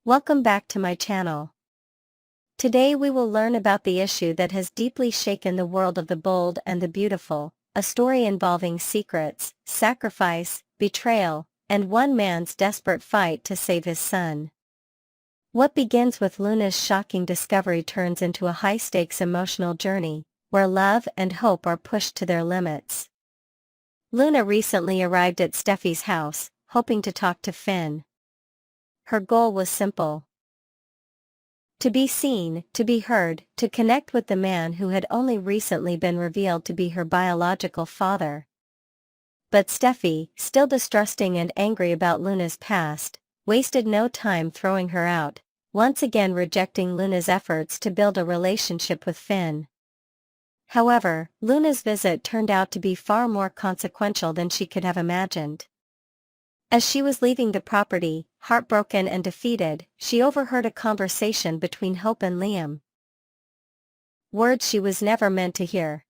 Welcome back to my channel. Today we will learn about the issue that has deeply shaken the world of the bold and the beautiful, a story involving secrets, sacrifice, betrayal, and one man's desperate fight to save his son. What begins with Luna's shocking discovery turns into a high-stakes emotional journey, where love and hope are pushed to their limits. Luna recently arrived at Steffy's house, hoping to talk to Finn. Her goal was simple. To be seen, to be heard, to connect with the man who had only recently been revealed to be her biological father. But Steffy, still distrusting and angry about Luna's past, wasted no time throwing her out, once again rejecting Luna's efforts to build a relationship with Finn. However, Luna's visit turned out to be far more consequential than she could have imagined. As she was leaving the property, heartbroken and defeated, she overheard a conversation between Hope and Liam. Words she was never meant to hear.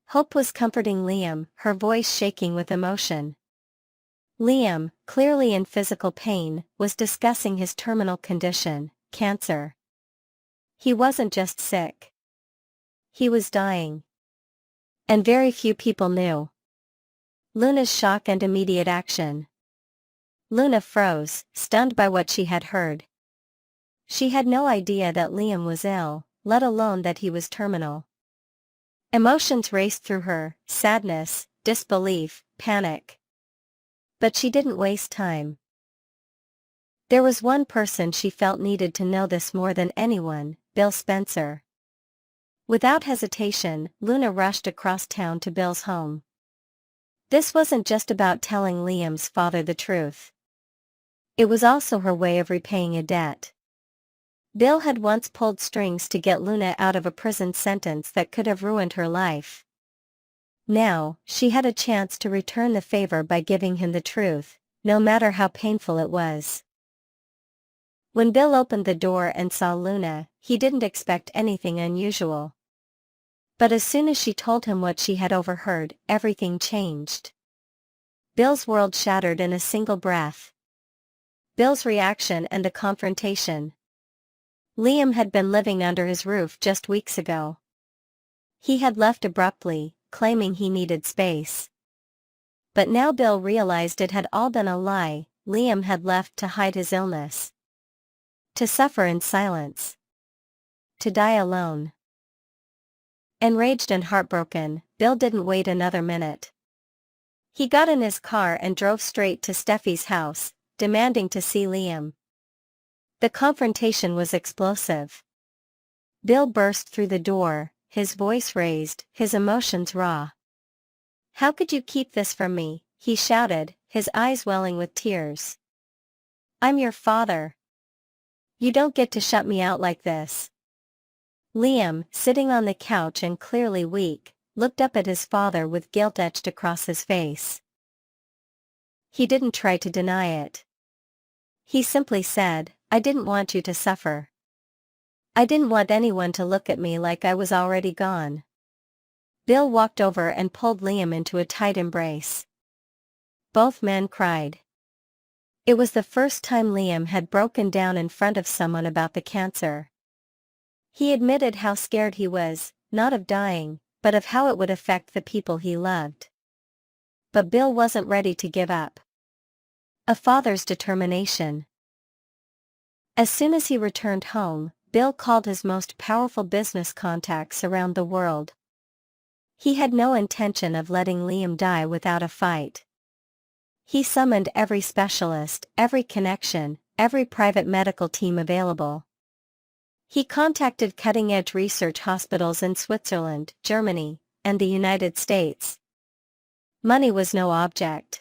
Hope was comforting Liam, her voice shaking with emotion. Liam, clearly in physical pain, was discussing his terminal condition, cancer. He wasn't just sick. He was dying. And very few people knew. Luna's shock and immediate action. Luna froze, stunned by what she had heard. She had no idea that Liam was ill, let alone that he was terminal. Emotions raced through her, sadness, disbelief, panic. But she didn't waste time. There was one person she felt needed to know this more than anyone, Bill Spencer. Without hesitation, Luna rushed across town to Bill's home. This wasn't just about telling Liam's father the truth. It was also her way of repaying a debt. Bill had once pulled strings to get Luna out of a prison sentence that could have ruined her life. Now, she had a chance to return the favor by giving him the truth, no matter how painful it was. When Bill opened the door and saw Luna, he didn't expect anything unusual. But as soon as she told him what she had overheard, everything changed. Bill's world shattered in a single breath. Bill's reaction and a confrontation. Liam had been living under his roof just weeks ago. He had left abruptly, claiming he needed space. But now Bill realized it had all been a lie. Liam had left to hide his illness. To suffer in silence. To die alone. Enraged and heartbroken, Bill didn't wait another minute. He got in his car and drove straight to Steffy's house, demanding to see Liam. The confrontation was explosive. Bill burst through the door, his voice raised, his emotions raw. "How could you keep this from me?" he shouted, his eyes welling with tears. "I'm your father. You don't get to shut me out like this." Liam, sitting on the couch and clearly weak, looked up at his father with guilt etched across his face. He didn't try to deny it. He simply said, "I didn't want you to suffer. I didn't want anyone to look at me like I was already gone." Bill walked over and pulled Liam into a tight embrace. Both men cried. It was the first time Liam had broken down in front of someone about the cancer. He admitted how scared he was, not of dying, but of how it would affect the people he loved. But Bill wasn't ready to give up. A father's determination. As soon as he returned home, Bill called his most powerful business contacts around the world. He had no intention of letting Liam die without a fight. He summoned every specialist, every connection, every private medical team available. He contacted cutting-edge research hospitals in Switzerland, Germany, and the United States. Money was no object.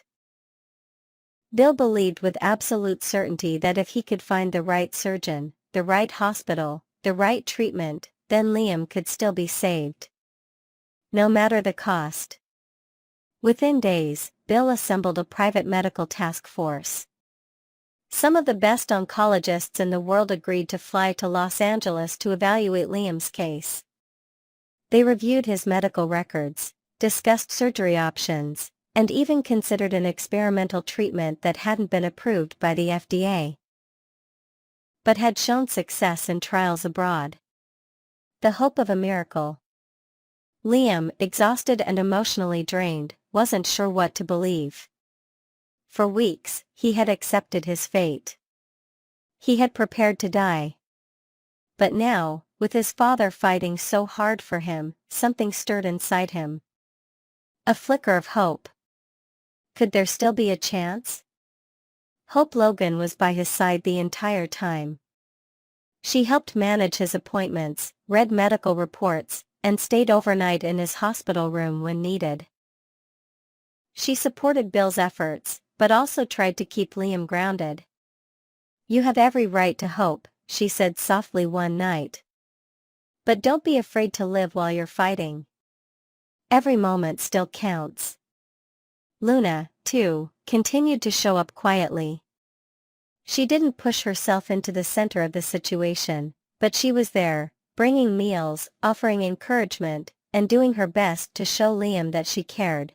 Bill believed with absolute certainty that if he could find the right surgeon, the right hospital, the right treatment, then Liam could still be saved. No matter the cost. Within days, Bill assembled a private medical task force. Some of the best oncologists in the world agreed to fly to Los Angeles to evaluate Liam's case. They reviewed his medical records, discussed surgery options, and even considered an experimental treatment that hadn't been approved by the FDA. but had shown success in trials abroad. The hope of a miracle. Liam, exhausted and emotionally drained, wasn't sure what to believe. For weeks, he had accepted his fate. He had prepared to die. But now, with his father fighting so hard for him, something stirred inside him. A flicker of hope. Could there still be a chance? Hope Logan was by his side the entire time. She helped manage his appointments, read medical reports, and stayed overnight in his hospital room when needed. She supported Bill's efforts, but also tried to keep Liam grounded. "You have every right to hope," she said softly one night. "But don't be afraid to live while you're fighting. Every moment still counts." Luna, too, continued to show up quietly. She didn't push herself into the center of the situation, but she was there, bringing meals, offering encouragement, and doing her best to show Liam that she cared.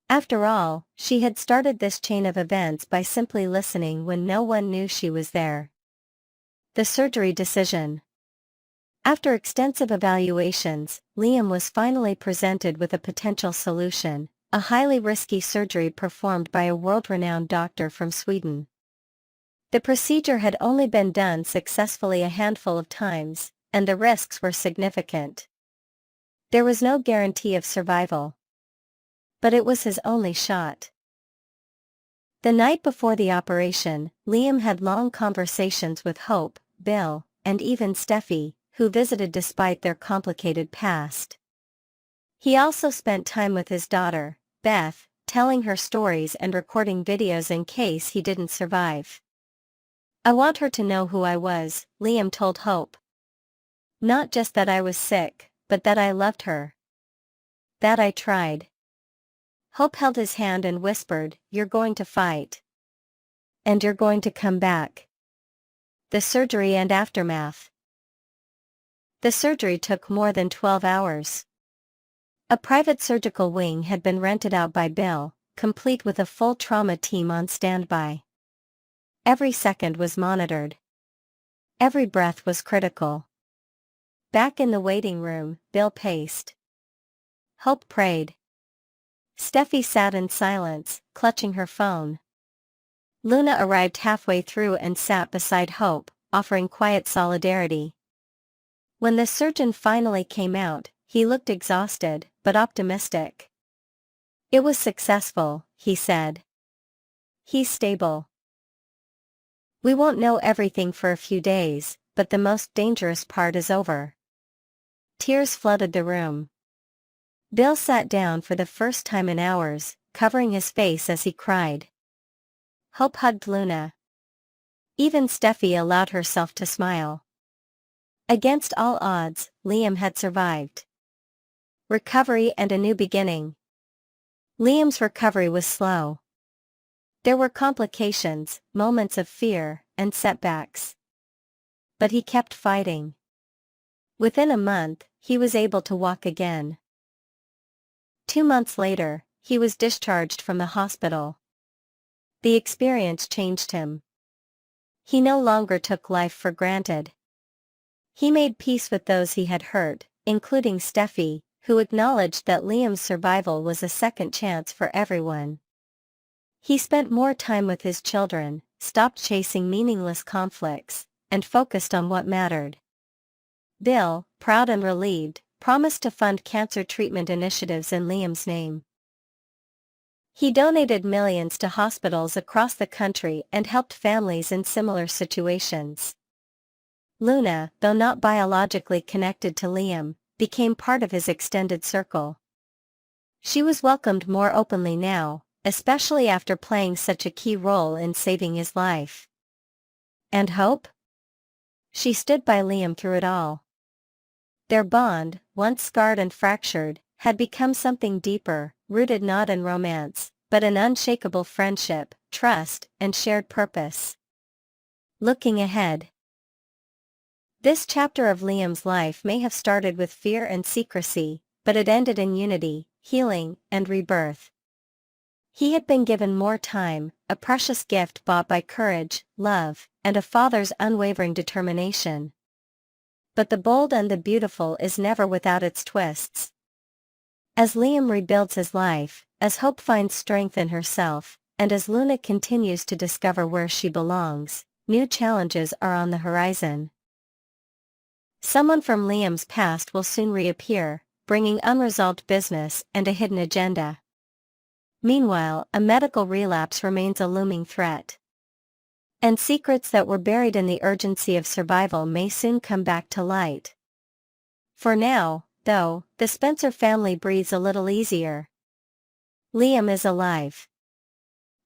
After all, she had started this chain of events by simply listening when no one knew she was there. The surgery decision. After extensive evaluations, Liam was finally presented with a potential solution, a highly risky surgery performed by a world-renowned doctor from Sweden. The procedure had only been done successfully a handful of times, and the risks were significant. There was no guarantee of survival. But it was his only shot. The night before the operation, Liam had long conversations with Hope, Bill, and even Steffy, who visited despite their complicated past. He also spent time with his daughter, Beth, telling her stories and recording videos in case he didn't survive. "I want her to know who I was," Liam told Hope. "Not just that I was sick, but that I loved her. That I tried." Hope held his hand and whispered, "You're going to fight. And you're going to come back." The surgery and aftermath. The surgery took more than 12 hours. A private surgical wing had been rented out by Bill, complete with a full trauma team on standby. Every second was monitored. Every breath was critical. Back in the waiting room, Bill paced. Hope prayed. Steffi sat in silence, clutching her phone. Luna arrived halfway through and sat beside Hope, offering quiet solidarity. When the surgeon finally came out, he looked exhausted, but optimistic. "It was successful," he said. "He's stable. We won't know everything for a few days, but the most dangerous part is over." Tears flooded the room. Bill sat down for the first time in hours, covering his face as he cried. Hope hugged Luna. Even Steffi allowed herself to smile. Against all odds, Liam had survived. Recovery and a new beginning. Liam's recovery was slow. There were complications, moments of fear, and setbacks. But he kept fighting. Within a month, he was able to walk again. 2 months later, he was discharged from the hospital. The experience changed him. He no longer took life for granted. He made peace with those he had hurt, including Steffi, who acknowledged that Liam's survival was a second chance for everyone. He spent more time with his children, stopped chasing meaningless conflicts, and focused on what mattered. Bill, proud and relieved, promised to fund cancer treatment initiatives in Liam's name. He donated millions to hospitals across the country and helped families in similar situations. Luna, though not biologically connected to Liam, became part of his extended circle. She was welcomed more openly now, especially after playing such a key role in saving his life. And Hope? She stood by Liam through it all. Their bond, once scarred and fractured, had become something deeper, rooted not in romance, but in unshakable friendship, trust, and shared purpose. Looking ahead. This chapter of Liam's life may have started with fear and secrecy, but it ended in unity, healing, and rebirth. He had been given more time, a precious gift bought by courage, love, and a father's unwavering determination. But the bold and the beautiful is never without its twists. As Liam rebuilds his life, as Hope finds strength in herself, and as Luna continues to discover where she belongs, new challenges are on the horizon. Someone from Liam's past will soon reappear, bringing unresolved business and a hidden agenda. Meanwhile, a medical relapse remains a looming threat. And secrets that were buried in the urgency of survival may soon come back to light. For now, though, the Spencer family breathes a little easier. Liam is alive.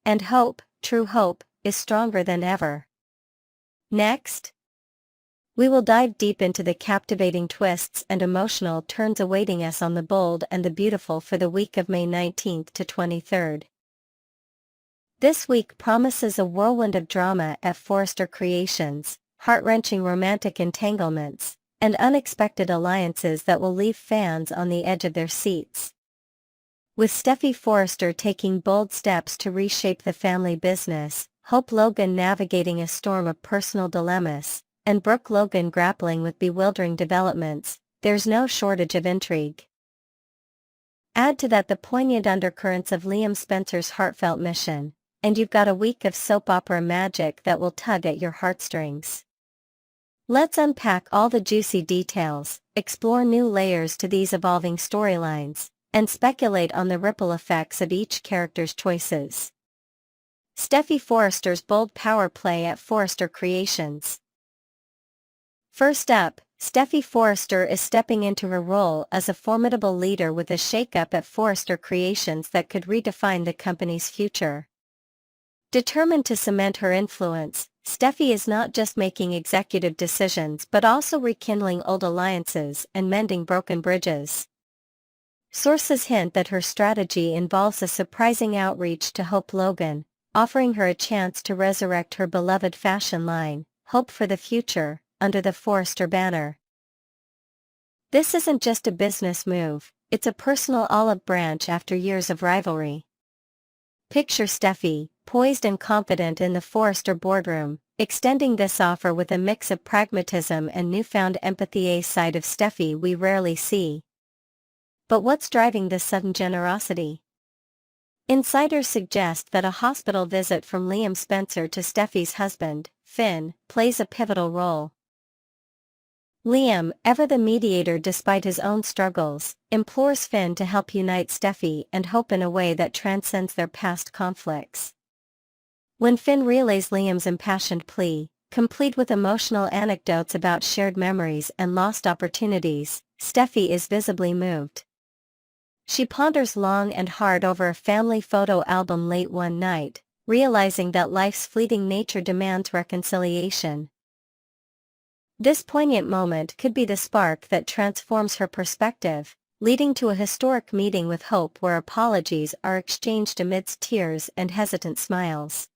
And hope, true hope, is stronger than ever. Next, we will dive deep into the captivating twists and emotional turns awaiting us on The Bold and the Beautiful for the week of May 19th to 23rd. This week promises a whirlwind of drama at Forrester Creations, heart-wrenching romantic entanglements, and unexpected alliances that will leave fans on the edge of their seats. With Steffy Forrester taking bold steps to reshape the family business, Hope Logan navigating a storm of personal dilemmas, and Brooke Logan grappling with bewildering developments, there's no shortage of intrigue. Add to that the poignant undercurrents of Liam Spencer's heartfelt mission, and you've got a week of soap opera magic that will tug at your heartstrings. Let's unpack all the juicy details, explore new layers to these evolving storylines, and speculate on the ripple effects of each character's choices. Steffy Forrester's bold power play at Forrester Creations. First up, Steffy Forrester is stepping into her role as a formidable leader with a shakeup at Forrester Creations that could redefine the company's future. Determined to cement her influence, Steffy is not just making executive decisions but also rekindling old alliances and mending broken bridges. Sources hint that her strategy involves a surprising outreach to Hope Logan, offering her a chance to resurrect her beloved fashion line, Hope for the Future, under the Forrester banner. This isn't just a business move, it's a personal olive branch after years of rivalry. Picture Steffy, poised and confident in the Forrester boardroom, extending this offer with a mix of pragmatism and newfound empathy, a side of Steffy we rarely see. But what's driving this sudden generosity? Insiders suggest that a hospital visit from Liam Spencer to Steffy's husband, Finn, plays a pivotal role. Liam, ever the mediator despite his own struggles, implores Finn to help unite Steffy and Hope in a way that transcends their past conflicts. When Finn relays Liam's impassioned plea, complete with emotional anecdotes about shared memories and lost opportunities, Steffy is visibly moved. She ponders long and hard over a family photo album late one night, realizing that life's fleeting nature demands reconciliation. This poignant moment could be the spark that transforms her perspective, leading to a historic meeting with Hope where apologies are exchanged amidst tears and hesitant smiles.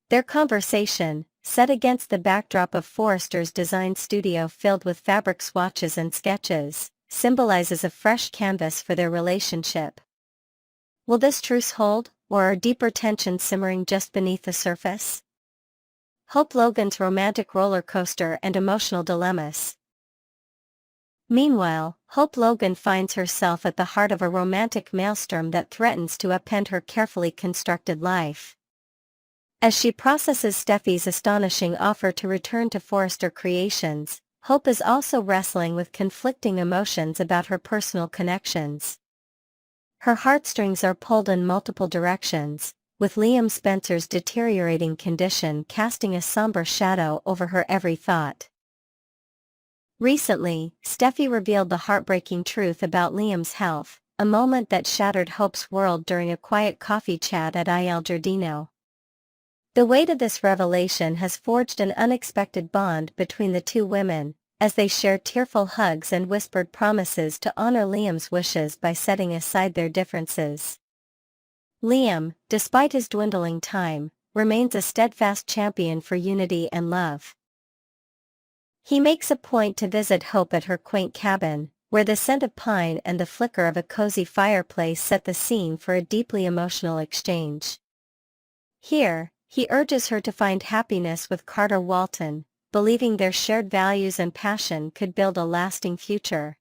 Their conversation, set against the backdrop of Forrester's design studio filled with fabric swatches and sketches, symbolizes a fresh canvas for their relationship. Will this truce hold, or are deeper tensions simmering just beneath the surface? Hope Logan's romantic roller coaster and emotional dilemmas. Meanwhile, Hope Logan finds herself at the heart of a romantic maelstrom that threatens to upend her carefully constructed life. As she processes Steffy's astonishing offer to return to Forrester Creations, Hope is also wrestling with conflicting emotions about her personal connections. Her heartstrings are pulled in multiple directions, with Liam Spencer's deteriorating condition casting a somber shadow over her every thought. Recently, Steffy revealed the heartbreaking truth about Liam's health, a moment that shattered Hope's world during a quiet coffee chat at Il Giardino. The weight of this revelation has forged an unexpected bond between the two women, as they share tearful hugs and whispered promises to honor Liam's wishes by setting aside their differences. Liam, despite his dwindling time, remains a steadfast champion for unity and love. He makes a point to visit Hope at her quaint cabin, where the scent of pine and the flicker of a cozy fireplace set the scene for a deeply emotional exchange. Here, he urges her to find happiness with Carter Walton, believing their shared values and passion could build a lasting future.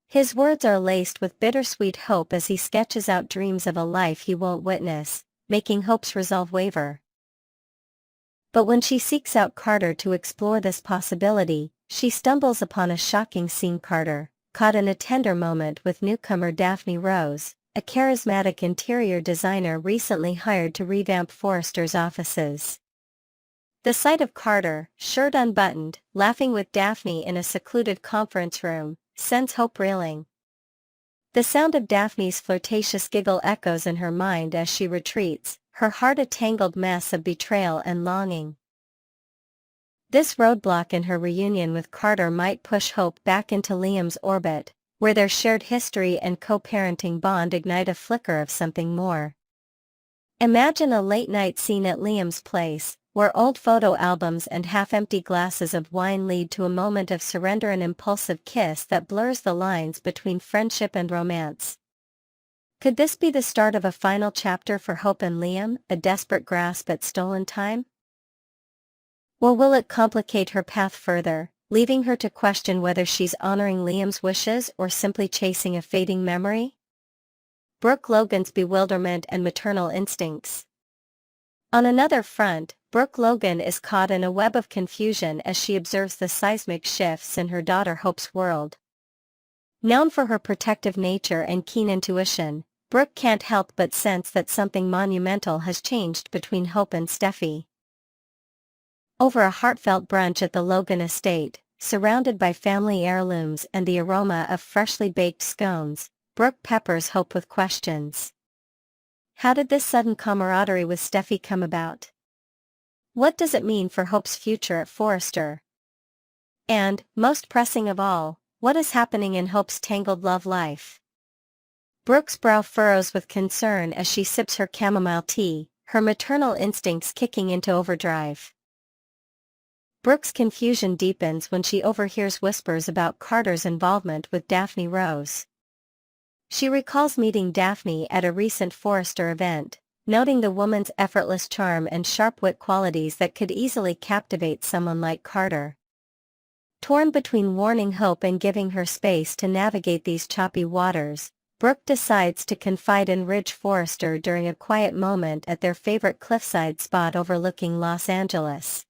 His words are laced with bittersweet hope as he sketches out dreams of a life he won't witness, making Hope's resolve waver. But when she seeks out Carter to explore this possibility, she stumbles upon a shocking scene. Carter, caught in a tender moment with newcomer Daphne Rose, a charismatic interior designer recently hired to revamp Forrester's offices. The sight of Carter, shirt unbuttoned, laughing with Daphne in a secluded conference room, sends Hope reeling. The sound of Daphne's flirtatious giggle echoes in her mind as she retreats, her heart a tangled mess of betrayal and longing. This roadblock in her reunion with Carter might push Hope back into Liam's orbit, where their shared history and co-parenting bond ignite a flicker of something more. Imagine a late-night scene at Liam's place, where old photo albums and half-empty glasses of wine lead to a moment of surrender, an impulsive kiss that blurs the lines between friendship and romance. Could this be the start of a final chapter for Hope and Liam, a desperate grasp at stolen time? Or will it complicate her path further, leaving her to question whether she's honoring Liam's wishes or simply chasing a fading memory? Brooke Logan's bewilderment and maternal instincts. On another front, Brooke Logan is caught in a web of confusion as she observes the seismic shifts in her daughter Hope's world. Known for her protective nature and keen intuition, Brooke can't help but sense that something monumental has changed between Hope and Steffy. Over a heartfelt brunch at the Logan estate, surrounded by family heirlooms and the aroma of freshly baked scones, Brooke peppers Hope with questions. How did this sudden camaraderie with Steffy come about? What does it mean for Hope's future at Forrester? And, most pressing of all, what is happening in Hope's tangled love life? Brooke's brow furrows with concern as she sips her chamomile tea, her maternal instincts kicking into overdrive. Brooke's confusion deepens when she overhears whispers about Carter's involvement with Daphne Rose. She recalls meeting Daphne at a recent Forrester event, noting the woman's effortless charm and sharp-wit qualities that could easily captivate someone like Carter. Torn between warning Hope and giving her space to navigate these choppy waters, Brooke decides to confide in Ridge Forrester during a quiet moment at their favorite cliffside spot overlooking Los Angeles.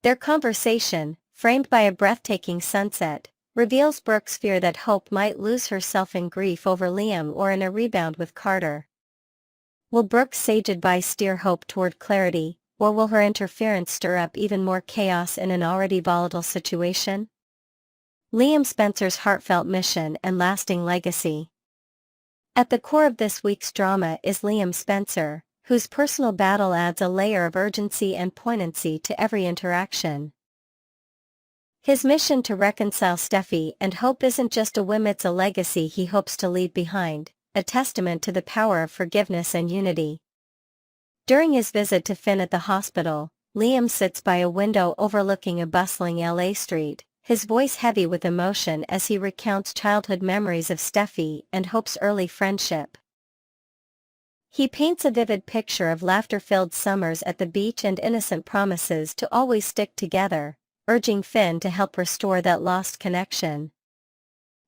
Their conversation, framed by a breathtaking sunset, reveals Brooke's fear that Hope might lose herself in grief over Liam or in a rebound with Carter. Will Brooke's sage advice steer Hope toward clarity, or will her interference stir up even more chaos in an already volatile situation? Liam Spencer's heartfelt mission and lasting legacy. At the core of this week's drama is Liam Spencer, whose personal battle adds a layer of urgency and poignancy to every interaction. His mission to reconcile Steffy and Hope isn't just a whim, it's a legacy he hopes to leave behind, a testament to the power of forgiveness and unity. During his visit to Finn at the hospital, Liam sits by a window overlooking a bustling LA street, his voice heavy with emotion as he recounts childhood memories of Steffy and Hope's early friendship. He paints a vivid picture of laughter-filled summers at the beach and innocent promises to always stick together, urging Finn to help restore that lost connection.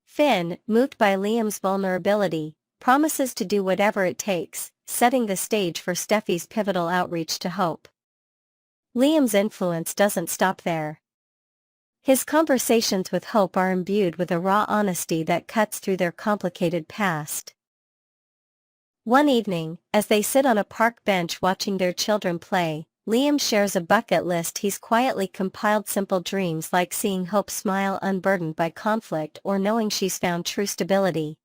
Finn, moved by Liam's vulnerability, promises to do whatever it takes, setting the stage for Steffy's pivotal outreach to Hope. Liam's influence doesn't stop there. His conversations with Hope are imbued with a raw honesty that cuts through their complicated past. One evening, as they sit on a park bench watching their children play, Liam shares a bucket list he's quietly compiled: simple dreams like seeing Hope smile unburdened by conflict or knowing she's found true stability.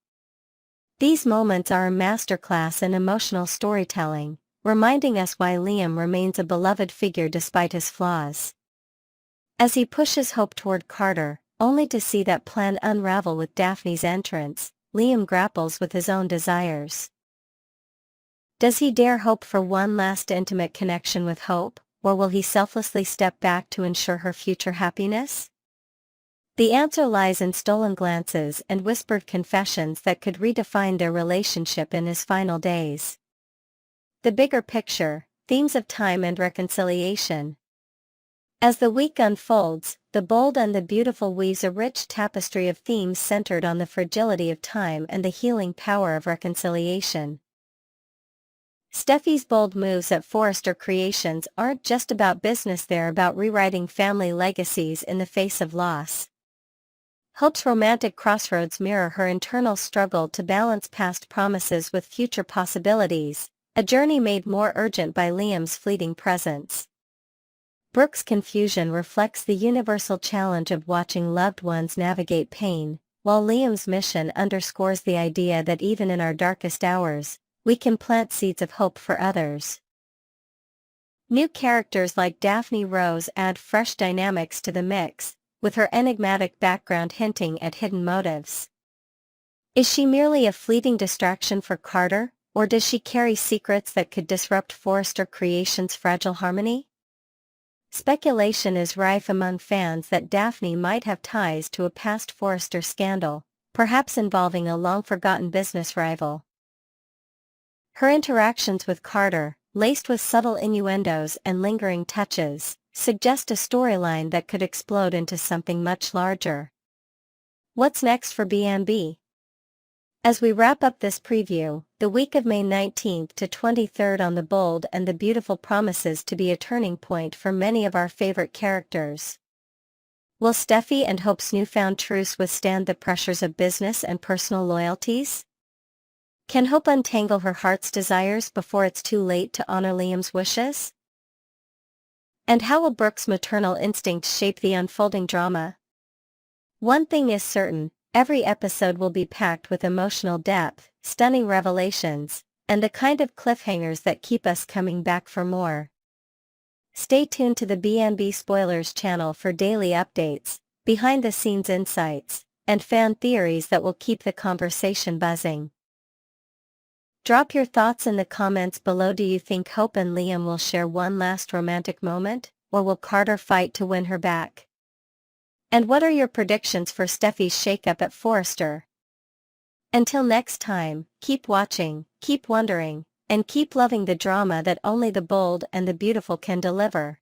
These moments are a masterclass in emotional storytelling, reminding us why Liam remains a beloved figure despite his flaws. As he pushes Hope toward Carter, only to see that plan unravel with Daphne's entrance, Liam grapples with his own desires. Does he dare hope for one last intimate connection with Hope, or will he selflessly step back to ensure her future happiness? The answer lies in stolen glances and whispered confessions that could redefine their relationship in his final days. The bigger picture, themes of time and reconciliation. As the week unfolds, The Bold and the Beautiful weaves a rich tapestry of themes centered on the fragility of time and the healing power of reconciliation. Steffy's bold moves at Forrester Creations aren't just about business, they're about rewriting family legacies in the face of loss. Hope's romantic crossroads mirror her internal struggle to balance past promises with future possibilities, a journey made more urgent by Liam's fleeting presence. Brooke's confusion reflects the universal challenge of watching loved ones navigate pain, while Liam's mission underscores the idea that even in our darkest hours, we can plant seeds of hope for others. New characters like Daphne Rose add fresh dynamics to the mix, with her enigmatic background hinting at hidden motives. Is she merely a fleeting distraction for Carter, or does she carry secrets that could disrupt Forrester Creations' fragile harmony? Speculation is rife among fans that Daphne might have ties to a past Forrester scandal, perhaps involving a long-forgotten business rival. Her interactions with Carter, laced with subtle innuendos and lingering touches, suggest a storyline that could explode into something much larger. What's next for B&B? As we wrap up this preview, the week of May 19th to 23rd on The Bold and the Beautiful promises to be a turning point for many of our favorite characters. Will Steffy and Hope's newfound truce withstand the pressures of business and personal loyalties? Can Hope untangle her heart's desires before it's too late to honor Liam's wishes? And how will Brooke's maternal instincts shape the unfolding drama? One thing is certain, every episode will be packed with emotional depth, stunning revelations, and the kind of cliffhangers that keep us coming back for more. Stay tuned to the B&B Spoilers channel for daily updates, behind-the-scenes insights, and fan theories that will keep the conversation buzzing. Drop your thoughts in the comments below. Do you think Hope and Liam will share one last romantic moment, or will Carter fight to win her back? And what are your predictions for Steffy's shakeup at Forrester? Until next time, keep watching, keep wondering, and keep loving the drama that only The Bold and the Beautiful can deliver.